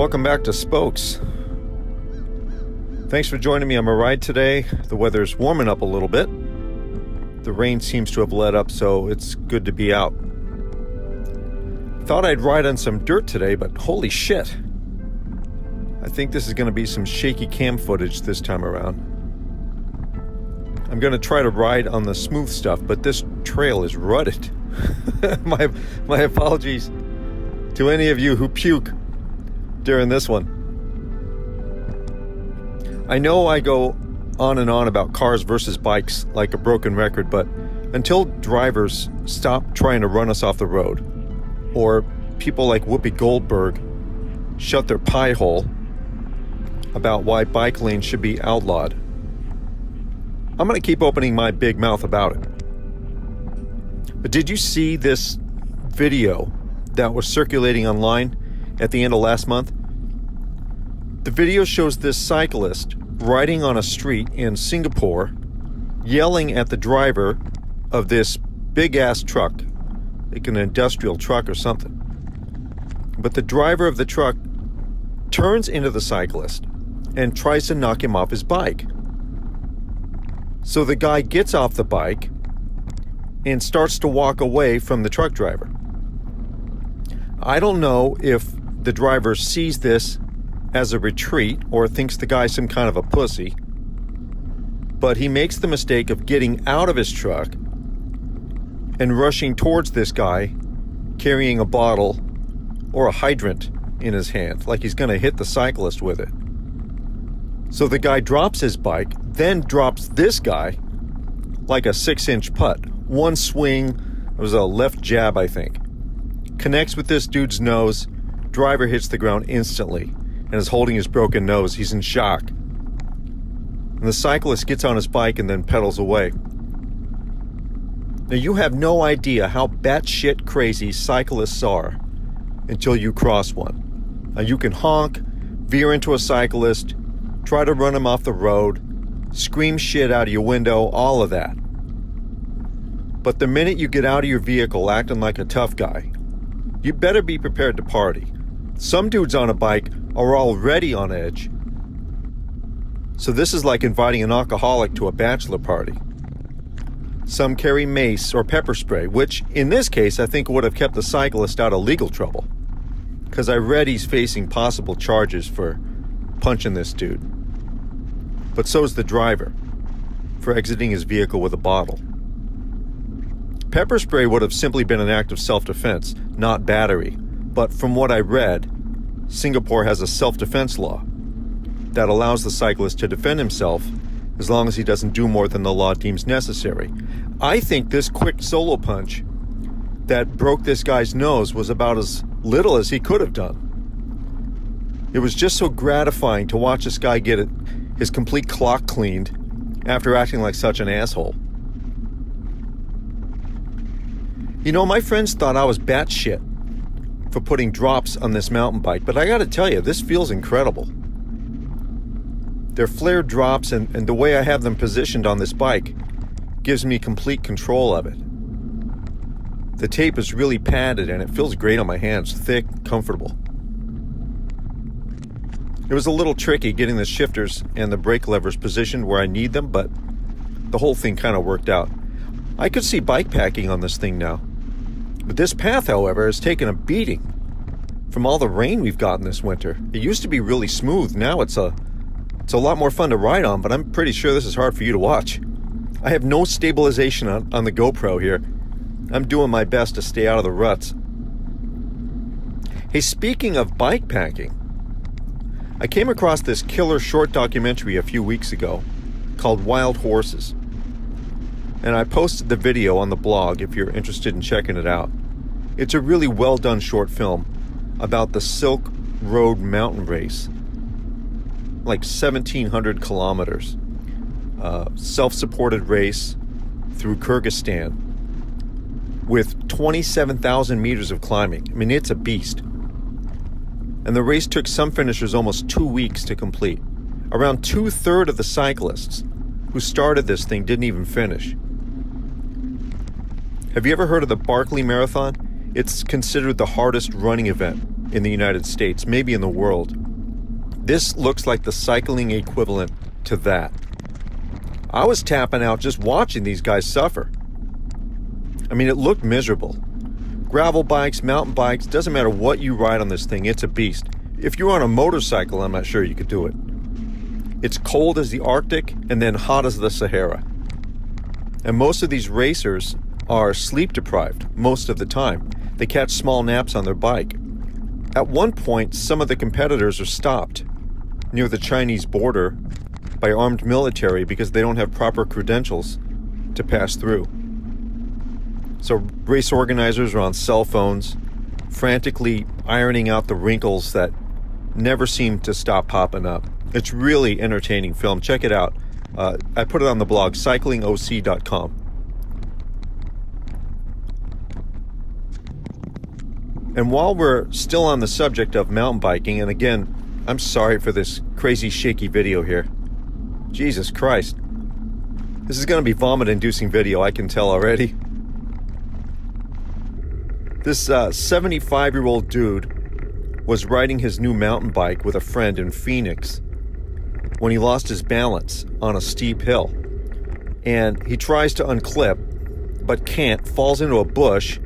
Welcome back to Spokes. Thanks for joining me on my ride today. The weather's warming up a little bit. The rain seems to have let up, so it's good to be out. Thought I'd ride on some dirt today, but holy shit. I think this is going to be some shaky cam footage this time around. I'm going to try to ride on the smooth stuff, but this trail is rutted. My apologies to any of you who puke during this one. I know I go on and on about cars versus bikes like a broken record, but until drivers stop trying to run us off the road, or people like Whoopi Goldberg shut their pie hole about why bike lanes should be outlawed, I'm going to keep opening my big mouth about it. But did you see this video that was circulating online at the end of last month? The video shows this cyclist riding on a street in Singapore, yelling at the driver of this big-ass truck, like an industrial truck or something. But the driver of the truck turns into the cyclist and tries to knock him off his bike. So the guy gets off the bike and starts to walk away from the truck driver. I don't know if the driver sees this as a retreat or thinks the guy's some kind of a pussy, but he makes the mistake of getting out of his truck and rushing towards this guy carrying a bottle or a hydrant in his hand, like he's going to hit the cyclist with it. So the guy drops his bike, then drops this guy like a 6-inch putt. One swing, it was a left jab, I think, connects with this dude's nose. Driver hits the ground instantly and is holding his broken nose. He's in shock. And the cyclist gets on his bike and then pedals away. Now, you have no idea how batshit crazy cyclists are until you cross one. Now, you can honk, veer into a cyclist, try to run him off the road, scream shit out of your window, all of that. But the minute you get out of your vehicle acting like a tough guy, you better be prepared to party. Some dudes on a bike are already on edge. So this is like inviting an alcoholic to a bachelor party. Some carry mace or pepper spray, which in this case I think would have kept the cyclist out of legal trouble, because I read he's facing possible charges for punching this dude. But so's the driver for exiting his vehicle with a bottle. Pepper spray would have simply been an act of self-defense, not battery. But from what I read, Singapore has a self-defense law that allows the cyclist to defend himself as long as he doesn't do more than the law deems necessary. I think this quick solo punch that broke this guy's nose was about as little as he could have done. It was just so gratifying to watch this guy get his complete clock cleaned after acting like such an asshole. You know, my friends thought I was batshit for putting drops on this mountain bike, but I gotta tell you, this feels incredible. They're flared drops, and the way I have them positioned on this bike gives me complete control of it. The tape is really padded and it feels great on my hands, thick, comfortable. It was a little tricky getting the shifters and the brake levers positioned where I need them, but the whole thing kind of worked out. I could see bike packing on this thing now. But this path, however, has taken a beating from all the rain we've gotten this winter. It used to be really smooth. Now it's a lot more fun to ride on, but I'm pretty sure this is hard for you to watch. I have no stabilization on the GoPro here. I'm doing my best to stay out of the ruts. Hey, speaking of bike packing, I came across this killer short documentary a few weeks ago called Wild Horses. And I posted the video on the blog if you're interested in checking it out. It's a really well done short film about the Silk Road Mountain Race. Like 1,700 kilometers. Self-supported race through Kyrgyzstan with 27,000 meters of climbing. I mean, it's a beast. And the race took some finishers almost 2 weeks to complete. Around 2/3 of the cyclists who started this thing didn't even finish. Have you ever heard of the Barkley Marathon? It's considered the hardest running event in the United States, maybe in the world. This looks like the cycling equivalent to that. I was tapping out just watching these guys suffer. I mean, it looked miserable. Gravel bikes, mountain bikes, doesn't matter what you ride on this thing, it's a beast. If you're on a motorcycle, I'm not sure you could do it. It's cold as the Arctic and then hot as the Sahara. And most of these racers are sleep deprived most of the time. They catch small naps on their bike. At one point, some of the competitors are stopped near the Chinese border by armed military because they don't have proper credentials to pass through. So race organizers are on cell phones, frantically ironing out the wrinkles that never seem to stop popping up. It's really entertaining film. Check it out. I put it on the blog, cyclingoc.com. And while we're still on the subject of mountain biking, and again, I'm sorry for this crazy shaky video here. Jesus Christ. This is going to be vomit-inducing video, I can tell already. This 75-year-old dude was riding his new mountain bike with a friend in Phoenix when he lost his balance on a steep hill. And he tries to unclip, but can't, falls into a bush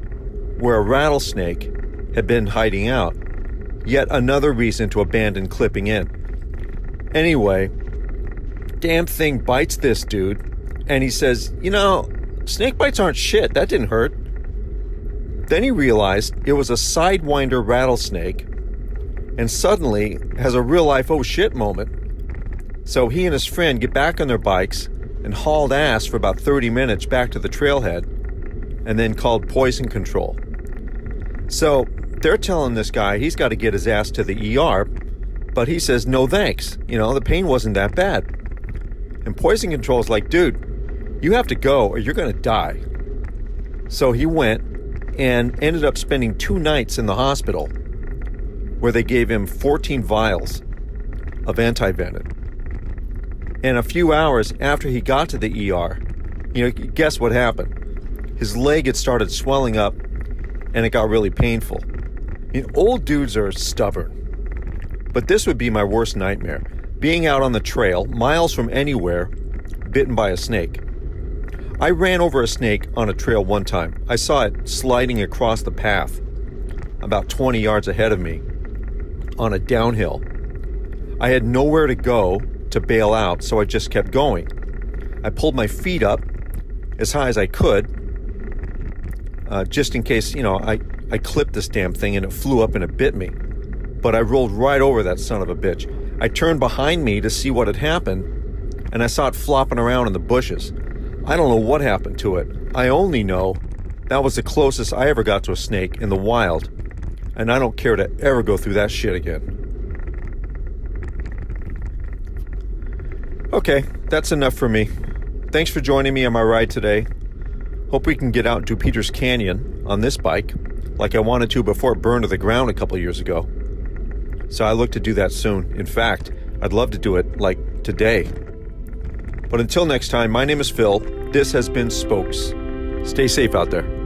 where a rattlesnake had been hiding out. Yet another reason to abandon clipping in. Anyway, damn thing bites this dude, and he says, you know, snake bites aren't shit, that didn't hurt. Then he realized it was a sidewinder rattlesnake, and suddenly has a real life oh shit moment. So he and his friend get back on their bikes and hauled ass for about 30 minutes back to the trailhead, and then called poison control. So they're telling this guy he's got to get his ass to the ER, but he says no thanks. You know, the pain wasn't that bad. And poison control's like, dude, you have to go or you're going to die. So he went and ended up spending 2 nights in the hospital where they gave him 14 vials of antivenin. And a few hours after he got to the ER, you know, guess what happened? His leg had started swelling up and it got really painful. I mean, old dudes are stubborn. But this would be my worst nightmare. Being out on the trail, miles from anywhere, bitten by a snake. I ran over a snake on a trail one time. I saw it sliding across the path about 20 yards ahead of me on a downhill. I had nowhere to go to bail out, so I just kept going. I pulled my feet up as high as I could, just in case, you know, I clipped this damn thing and it flew up and it bit me. But I rolled right over that son of a bitch. I turned behind me to see what had happened, and I saw it flopping around in the bushes. I don't know what happened to it. I only know that was the closest I ever got to a snake in the wild, and I don't care to ever go through that shit again. Okay, that's enough for me. Thanks for joining me on my ride today. Hope we can get out to Peters Canyon on this bike, like I wanted to before it burned to the ground a couple years ago. So I look to do that soon. In fact, I'd love to do it, like, today. But until next time, my name is Phil. This has been Spokes. Stay safe out there.